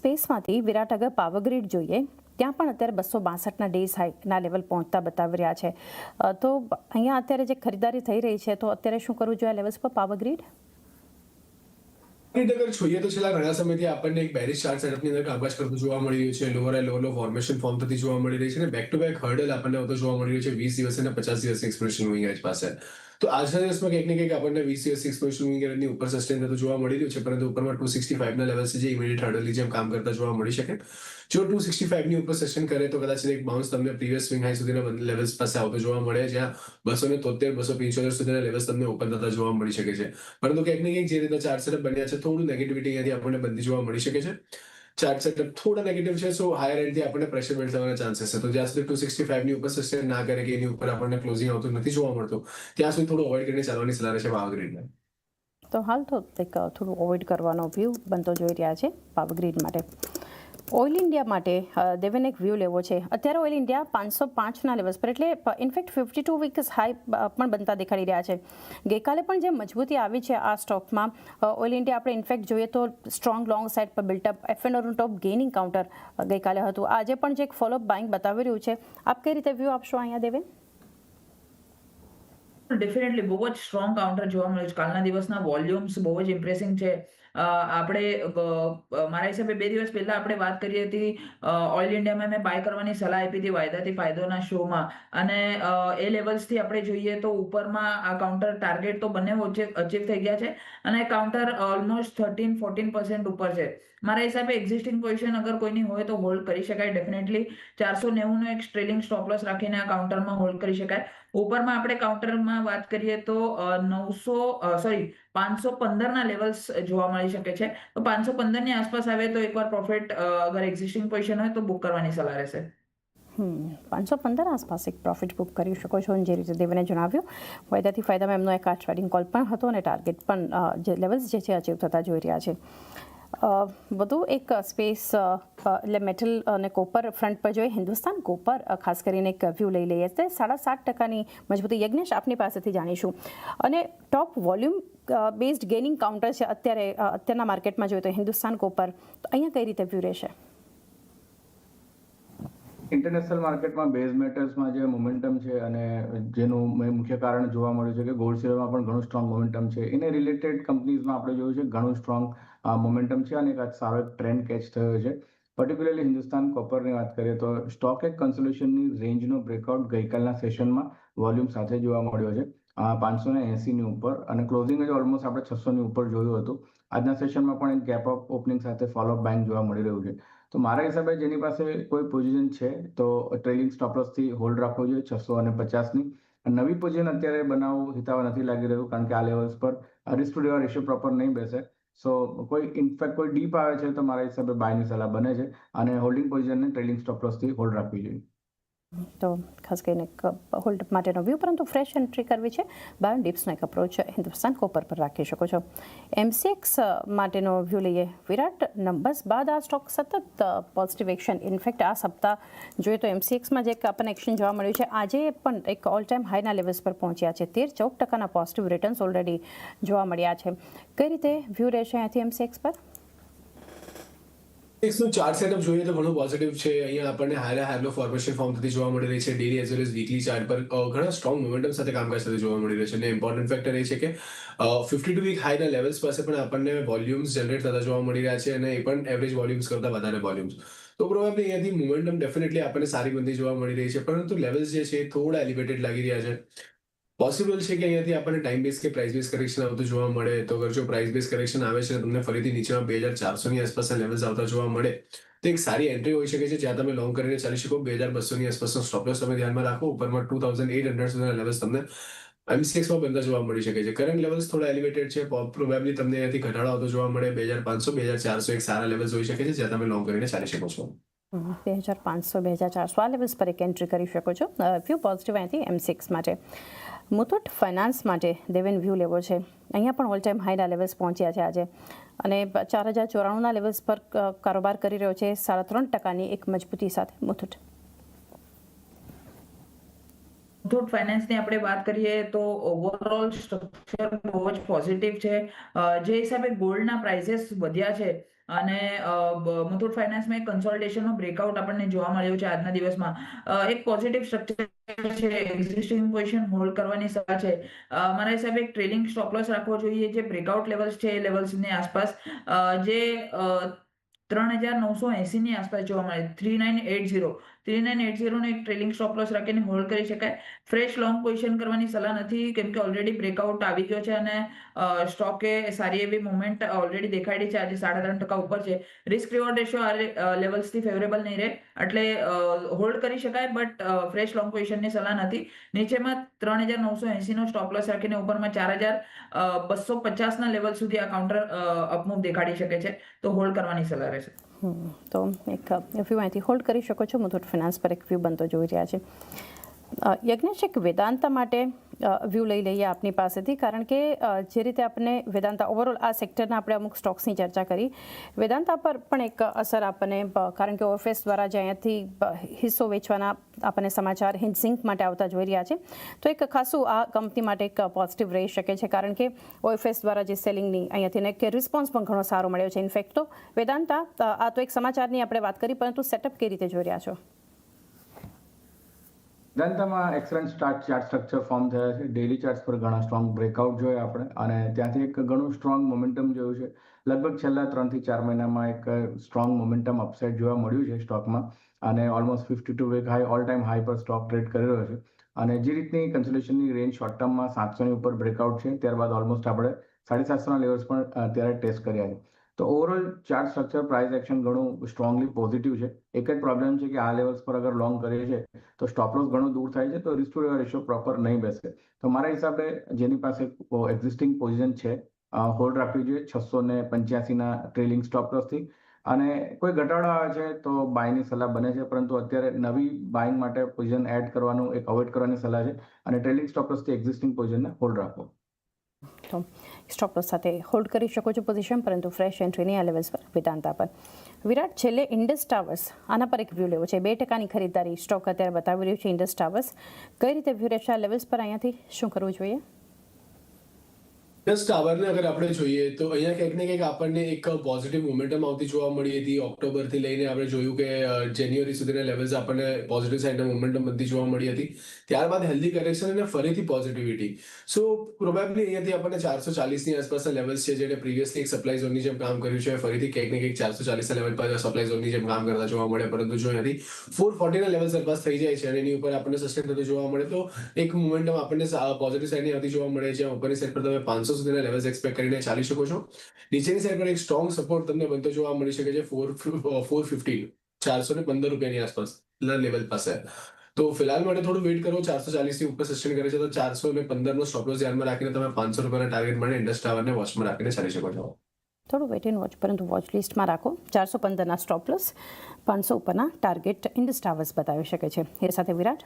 સ્પેસમાંથી વિરાટ અગર પાવરગ્રીડ જોઈએ ત્યાં પણ અત્યારે 262ના ડેઝ હાઈના લેવલ પહોંચતા બતાવી રહ્યા છે. તો અહીંયા અત્યારે જે ખરીદારી થઈ રહી છે તો અત્યારે શું કરવું જોઈએ આ લેવલ્સ પર પાવરગ્રીડ? અગર જોઈએ તો છેલ્લા ઘણા સમયથી આપણને એક બેરિશ ચાર્ટ સેટઅપની અંદર કામકાજ કરતું જોવા મળી રહ્યું છે. Lower high low formation form થતી જોવા મળી રહી છે અને બેક ટુ બેક હર્ડલ આપણને આવતો જોવા મળી રહ્યું છે 20 દિવસ અને 50 દિવસની એક્સપ્રેશન મૂવિંગ એજ પાસે. તો આજના દિવસમાં કંઈક ને કંઈક આપણને 20 દિવસની એક્સપ્રેશન મૂવિંગ એજની ઉપર સસ્ટેન થતું જોવા મળી રહ્યું છે, પરંતુ ઉપરમાં 265ના લેવલ્સ જે ઇમિડિયેટ હર્ડલની જેમ કામ કરતા જોવા મળી શકે. જો 265ની ઉપર સેશન કરે તો કદાચ એક બાઉન્સ તમને પ્રીવિયસ સ્વિંગ હાઈ સુધીના લેવલ્સ પાસે આવતો જોવા મળે, જ્યાં 273 275 સુધીના લેવલ્સ તમને ઓપન થતા જોવા મળી શકે છે. પરંતુ કંઈક ને કંઈક જે રીતના ચાર્ટ સેટઅપ બન્યા છે થોડું નેગેટિવિટી અહીંયાથી આપણને બનતી જોવા મળી શકે છે. ચાર્ટ સેટઅપ થોડા નેગેટિવ છે, સો હાયર એન્ડથી આપણને પ્રેશર બિલ્ડ થવાના ચાન્સીસ છે. તો જ્યાં સુધી 265ની ઉપર સસ્ટેન ના કરે કે એની ઉપર આપણને ક્લોઝિંગ આવતું નથી જોવા મળતું, ત્યાં સુધી થોડું અવોઇડ કરીને ચાલવાની સલાહ રહેશે પાવરગ્રીડને. તો હાલ તો એક થોડું અવોઇડ કરવાનો વ્યૂ બનતો જોઈ રહ્યા છે પાવરગ્રીડ માટે. ઓઇલ ઇન્ડિયા માટે દેવેન એક વ્યૂ લેવો છે. અત્યારે ઓઇલ ઇન્ડિયા 505ના લેવલ્સ પર, એટલે ઇનફેક્ટ 52 વીક્સ હાઈ પણ બનતા દેખાડી રહ્યા છે. ગઈકાલે પણ જે મજબૂતી આવી છે આ સ્ટોકમાં ઓઇલ ઇન્ડિયા, આપણે ઇનફેક્ટ જોઈએ તો સ્ટ્રોંગ લોંગ સાઇડ પર બિલ્ટઅપ એફએનઓનું ટોપ ગેઇનિંગ કાઉન્ટર ગઈકાલે હતું. આજે પણ જે એક ફોલોઅપ બાઇંગ બતાવી રહ્યું છે, આપ કઈ રીતે વ્યૂ આપશો અહીંયા દેવેન? ડેફિનેટલી બહુ જ સ્ટ્રોંગ કાઉન્ટર જોવા મળે છે. કાલના દિવસના વોલ્યુમ્સ બહુ જ ઇમ્પ્રેસિંગ છે. આપણે મારા હિસાબે 2 દિવસ પહેલા આપણે વાત કરી હતી ઓઇલ ઇન્ડિયામાં મેં બાય કરવાની સલાહ આપી હતી વાયદાથી ફાયદોના શોમાં, અને એ લેવલ્સથી આપણે જોઈએ તો ઉપરમાં આ કાઉન્ટર ટાર્ગેટ તો બંને અચીવ થઈ ગયા છે અને કાઉન્ટર ઓલમોસ્ટ 13-14% ઉપર છે. મારા હિસાબે એક્ઝિસ્ટિંગ પોઝિશન અગર કોઈની હોય તો હોલ્ડ કરી શકાય ડેફિનેટલી. 490નો એક ટ્રેલિંગ સ્ટોપ લોસ રાખીને આ કાઉન્ટરમાં હોલ્ડ કરી શકાય. ઉપરમાં આપણે કાઉન્ટરમાં વાત કરીએ તો 515ના લેવલ્સ જોવા મળી શકે છે. તો 515ની આસપાસ આવે તો એકવાર પ્રોફિટ અગર એક્ઝિસ્ટિંગ પોઝિશન હોય તો બુક કરવાની સલાહ રહેશે. 515 આસપાસ એક પ્રોફિટ બુક કરી શકો છો. જે રીતે દેવને જણાવ્યું, વાયદાથી ફાયદામાં એમનો એક આ ટ્રેડિંગ કોલ પણ હતો અને ટાર્ગેટ પણ જે લેવલ્સ જે છે અચીવ થતા જોઈ રહ્યા છે. વધુ એક સ્પેસ એટલે મેટલ અને કોપર ફ્રન્ટ પર જોઈએ, હિન્દુસ્તાન કોપર ખાસ કરીને એક વ્યૂ લઈ લઈએ. તે 7.5%ની મજબૂતી યજ્ઞેશ આપની પાસેથી જાણીશું. અને ટોપ વોલ્યુમ બેઝડ ગેઇનિંગ કાઉન્ટર છે અત્યારના માર્કેટમાં જોઈએ તો હિન્દુસ્તાન કોપર, તો અહીંયા કઈ રીતે વ્યૂ રહેશે? ઇન્ટરનેશનલ માર્કેટમાં બેઝ મેટલ્સમાં જે મોમેન્ટમ છે અને જેનું મુખ્ય કારણ જોવા મળ્યું છે કે ગોલ્ડ સિલ્વરમાં પણ ઘણું સ્ટ્રોંગ મોમેન્ટમ છે. એને રિલેટેડ કંપનીઝમાં આપણે જોયું છે ઘણું સ્ટ્રોંગ મોમેન્ટમ છે અને એક સારો એક ટ્રેન્ડ કેચ થયો છે. પર્ટિક્યુલરલી હિન્દુસ્તાન કોપરની વાત કરીએ તો સ્ટોક એક કન્સોલિડેશનની રેન્જનો બ્રેકઆઉટ ગઈકાલના સેશનમાં વોલ્યુમ સાથે જોવા મળ્યો છે 580ની ઉપર, અને ક્લોઝિંગ જ ઓલમોસ્ટ આપણે 600ની ઉપર જોયું હતું. આજના સેશનમાં પણ એક ગેપ અપ ઓપનિંગ સાથે ફોલોઅપ બાઇંગ જોવા મળી રહ્યું છે. તો મારા હિસાબે જેની પાસે કોઈ પોઝિશન છે તો ટ્રેલિંગ સ્ટોપ લોસથી હોલ્ડ રાખવો જોઈએ 650ની. નવી પોઝિશન અત્યારે બનાવવું હિતાવહ નથી લાગી રહ્યું, કારણ કે આ લેવલ્સ પર risk two reward ratio proper નહીં બેસે. સો ઇનફેક્ટ કોઈ ડીપ આવે છે તો મારા હિસાબે બાયની સલાહ બને છે અને હોલ્ડિંગ પોઝિશનને ટ્રેલિંગ સ્ટોપ લોસથી હોલ્ડ રાખવી જોઈએ. તો ખાસ કરીને હોલ્ડ માટેનો વ્યૂ, પરંતુ ફ્રેશ એન્ટ્રી કરવી છે 12 ડિપ્સનો એક અપ્રોચ હિન્દુસ્તાન કોપર પર રાખી શકો છો. MCX માટેનો વ્યૂ લઈએ. વિરાટ નંબર્સ બાદ આ સ્ટોક સતત પોઝિટિવ એક્શન, ઇનફેક્ટ આ સપ્તાહ જોઈએ તો MCXમાં જે આપણને એક્શન જોવા મળ્યું છે, આજે પણ એક ઓલ ટાઈમ હાઈના લેવલ્સ પર પહોંચ્યા છે. 13-14% પોઝિટિવ રિટર્ન્સ ઓલરેડી જોવા મળ્યા છે. કઈ રીતે વ્યૂ રહેશે અહીંયાથી MCX પર? નું ચાર્ટ સેટઅપ જોઈએ તો ઘણું પોઝિટિવ છે. અહીંયા આપણને હાઈ લો ફોર્મેશન ફોર્મ થતી જોવા મળી રહી છે. Daily as well as weekly chart પર ઘણા સ્ટ્રોંગ મોમેન્ટમ સાથે કામકાજ થતું જોવા મળી રહ્યું છે. અને ઇમ્પોર્ટન્ટ ફેક્ટર એ છે કે 52 વીક હાઈના લેવલ્સ પાસે પણ આપણને વોલ્યુમ્સ જનરેટ થતા જોવા મળી રહ્યા છે, અને એ પણ એવરેજ વોલ્યુમ્સ કરતાં વધારે વોલ્યુમ્સ. તો પ્રોબેબલી અહીંયાથી મોમેન્ટમ ડેફિનેટલી આપણને સારી બનતી જોવા મળી રહી છે, પરંતુ લેવલ્સ જે છે થોડા એલિવેટેડ લાગી રહ્યા છે. પોસિબલ છે કે અહીંયાથી આપણને ટાઈમ બેઝ કે પ્રાઇસ બેઝ કરેક્શન આવતું જોવા મળે. તો અગર જો પ્રાઇસ બેઝ કરેક્શન આવે છે તમને ફરીથી નીચેના 2400ની આસપાસના લેવલ્સ આવતા જોવા મળે તો એક સારી એન્ટ્રી હોઈ શકે છે, જ્યાં તમે લોંગ કરીને ચાલી શકો. 2200ની આસપાસનો સ્ટોપ લોસ તમે ધ્યાનમાં રાખો. ઉપરમાં 2800 સુધીના લેવલ્સ તમને MCXમાં બનતા જોવા મળી શકે છે. કરંટ લેવલ્સ થોડા એલિવેટેડ છે, પ્રોબેબલી તમને અહીંયાથી ઘટાડો આવતો જોવા મળે. 2500-2400 એક સારા લેવલ્સ હોઈ શકે છે, જ્યાં તમે લોંગ કરીને ચાલી શકો છો. 2500-2400 આ લેવલ્સ પર એક એન્ટ્રી કરી શકો છો. વ્યૂ પોઝિટિવ અહીંયાથી MCX માટે. મુથુટ ફાઇનાન્સ માટે દેવેન વ્યૂ લેવો છે. અહીંયા પણ ઓલ ટાઈમ હાઈના લેવલ્સ પહોંચ્યા છે આજે, અને 4094ના લેવલ્સ પર કારોબાર કરી રહ્યો છે 3.5%ની એક મજબૂતી સાથે મુથુટ. મુથુટ ફાઇનાન્સની આપણે વાત કરીએ તો ઓવરઓલ સ્ટ્રક્ચર બહુ જ પોઝિટિવ છે. જે હિસાબે ગોલ્ડના પ્રાઇसेस વધ્યા છે અને મુથુટ ફાઇનાન્સમાં એક કન્સોલિડેશનનો બ્રેકઆઉટ આપણને જોવા મળ્યું છે આજના દિવસમાં. એક પોઝિટિવ સ્ટ્રક્ચર છે, એક્ઝિસ્ટિંગ પોઝિશન હોલ્ડ કરવાની સલાહ છે. મારા હિસાબે એક ટ્રેલિંગ સ્ટોપ લોસ રાખવો જોઈએ. જે બ્રેકઆઉટ લેવલ્સ છે એ લેવલ્સની આસપાસ જે 3980 ની આસપાસ જોવા મળે. 3980 નો એક ટ્રેલિંગ સ્ટોપ લોસ રાખીને હોલ્ડ કરી શકાય. ફ્રેશ લોંગ પોઝિશન કરવાની સલાહ નથી, કેમ કે ઓલરેડી બ્રેકઆઉટ આવી ગયો છે અને સ્ટોકે સારી એવી મુવમેન્ટ ઓલરેડી દેખાડી છે. આજે 3.5% ઉપર છે. રિસ્ક રિવોર્ડ રેશિયો આ લેવલ્સથી ફેવરેબલ નહીં રહે, એટલે હોલ્ડ કરી શકાય, બટ ફ્રેશ લોંગ પોઝિશનની સલાહ નથી. નીચેમાં 3980 નો સ્ટોપ લોસ રાખીને ઉપરમાં 4250 ના લેવલ સુધી આ કાઉન્ટર અપમૂવ દેખાડી શકે છે, તો હોલ્ડ કરવાની સલાહ રહેશે. તો એક વ્યૂ અહીંથી હોલ્ડ કરી શકો છો. મુથુટ ફિનાન્સ પર એક વ્યૂ બનતો જોઈ રહ્યા છે. યજ્ઞેશ, એક વેદાંતા માટે વ્યૂ લઈ લઈએ આપની પાસેથી, કારણ કે જે રીતે આપણને વેદાંતા ઓવરઓલ આ સેક્ટરના આપણે અમુક સ્ટોક્સની ચર્ચા કરી, વેદાંતા પર પણ એક અસર આપણને, કારણ કે ઓએફએસ દ્વારા જે અહીંયાથી હિસ્સો વેચવાના આપણને સમાચાર હિન્સિંક માટે આવતા જોઈ રહ્યા છે, તો એક ખાસું આ કંપની માટે એક પોઝિટિવ રહી શકે છે, કારણ કે ઓએફએસ દ્વારા જે સેલિંગની અહીંયાથી એક રિસ્પોન્સ પણ ઘણો સારો મળ્યો છે. ઇનફેક્ટ તો વેદાંતા, આ તો એક સમાચારની આપણે વાત કરી, પરંતુ સેટઅપ કઈ રીતે જોઈ રહ્યા છો? વેદાંતામાં એક્સલન્ટ ચાર્ટ સ્ટ્રક્ચર ફોર્મ થયા છે. ડેલી ચાર્ટ્સ પર ઘણા સ્ટ્રોંગ બ્રેકઆઉટ જોયા આપણે, અને ત્યાંથી એક ઘણું સ્ટ્રોંગ મોમેન્ટમ જોયું છે. લગભગ છેલ્લા 3 થી 4 મહિનામાં એક સ્ટ્રોંગ મોમેન્ટમ અપસાઇડ જોવા મળ્યું છે સ્ટોકમાં, અને almost 52 week high, all time high પર સ્ટોક ટ્રેડ કરી રહ્યો છે. અને જે રીતની કન્સોલિડેશનની રેન્જ શોર્ટ ટર્મમાં 700 ની ઉપર બ્રેકઆઉટ છે, ત્યારબાદ ઓલમોસ્ટ આપણે 750 ના લેવલ્સ પણ અત્યારે ટેસ્ટ કર્યા છે. તો overall chart structure price action ઘણું સ્ટ્રોંગલી પોઝિટિવ છે. એક જ પ્રોબ્લેમ છે કે આ લેવલ્સ પર અગર લોંગ કરીએ છીએ તો સ્ટોપ લોસ ઘણું દૂર થાય છે, તો રિસ્ક ટુ રેશિયો પ્રોપર નહીં બેસે. તો મારા હિસાબે જેની પાસે એક્ઝિસ્ટિંગ પોઝિશન છે, હોલ્ડ રાખવી જોઈએ 685 ના ટ્રેલિંગ સ્ટોપ લોસથી. અને કોઈ ઘટાડો આવે છે તો બાયની સલાહ બને છે, પરંતુ અત્યારે નવી બાઇંગ માટે પોઝિશન એડ કરવાનું, એક અવોઇડ કરવાની સલાહ છે, અને ટ્રેલિંગ સ્ટોપ લોસથી એક્ઝિસ્ટિંગ પોઝિશનને હોલ્ડ રાખો. તો સ્ટોપ લોસ સાથે હોલ્ડ કરી શકો છો પોઝિશન, પરંતુ ફ્રેશ એન્ટ્રીની આ લેવલ્સ પર વેદાંતા પર. વિરાટ, છેલ્લે ઇન્ડસ ટાવર્સ, આના પર એક વ્યૂ લેવો છે. 2% ખરીદદારી સ્ટોક અત્યારે બતાવી રહ્યું છે ઇન્ડસ ટાવર્સ. કઈ રીતે વ્યૂ રહેશે આ લેવલ્સ પર? અહીંયાથી શું કરવું જોઈએ? ઇન્ડસ ટાવરને અગર આપણે જોઈએ તો અહીંયા કંઈક ને કંઈક આપણને એક પોઝિટિવ મોમેન્ટમ આવતી જોવા મળી હતી. ઓક્ટોબરથી લઈને આપણે જોયું કે જાન્યુઆરી સુધીના લેવલ્સ આપણને પોઝિટિવ સાઇડના મોમેન્ટમ બનતી જોવા મળી હતી. ત્યારબાદ હેલ્ધી કરેક્શન અને ફરીથી પોઝિટિવિટી. સો પ્રોબેબલી અહીંયાથી આપણને 440 ની આસપાસના લેવલ્સ છે, જેને પ્રીવિયસલી એક સપ્લાય ઝોનની જેમ કામ કર્યું છે, ફરીથી કંઈક ને કંઈક 440 ના લેવલ પર સપ્લાય ઝોનની જેમ કામ કરતા જોવા મળે. પરંતુ જો અહીંયાથી 440 ના લેવલ સરપાસ થઈ જાય છે અને એની ઉપર આપણને સસ્ટેન થતું જોવા મળે, તો એક મોમેન્ટમ આપણને પોઝિટિવ સાઇડની આવતી જોવા મળે છે. ઉપરની સાઇડ પર તમે 500 સુધીના લેવલ્સ એક્સપેક્ટ કરીને ચાલી શકો છો. નીચેની સાઈડ પર એક સ્ટ્રોંગ સપોર્ટ તમને બનતો જોવા મળી શકે છે 415 415 રૂપિયાની આસપાસ લેવલ પાસે. તો ફિલહાલ માટે થોડું વેઇટ કરો. 440 ની ઉપર સસ્ટેન કરે છે તો 415 નો સ્ટોપ લોસ ધ્યાનમાં રાખીને તમે 500 રૂપિયાના ટાર્ગેટ માટે ઇન્ડસ ટાવરને વોચમાં રાખીને ચાલી શકો છો. થોડું વેઇટ એન્ડ વોચ, પરંતુ વોચ લિસ્ટમાં રાખો. 415ના સ્ટોપ લોસ, 500 ઉપરના ટાર્ગેટ ઇન્ડસ ટાવર્સ બતાવી શકે છે. એ સાથે વિરાટ.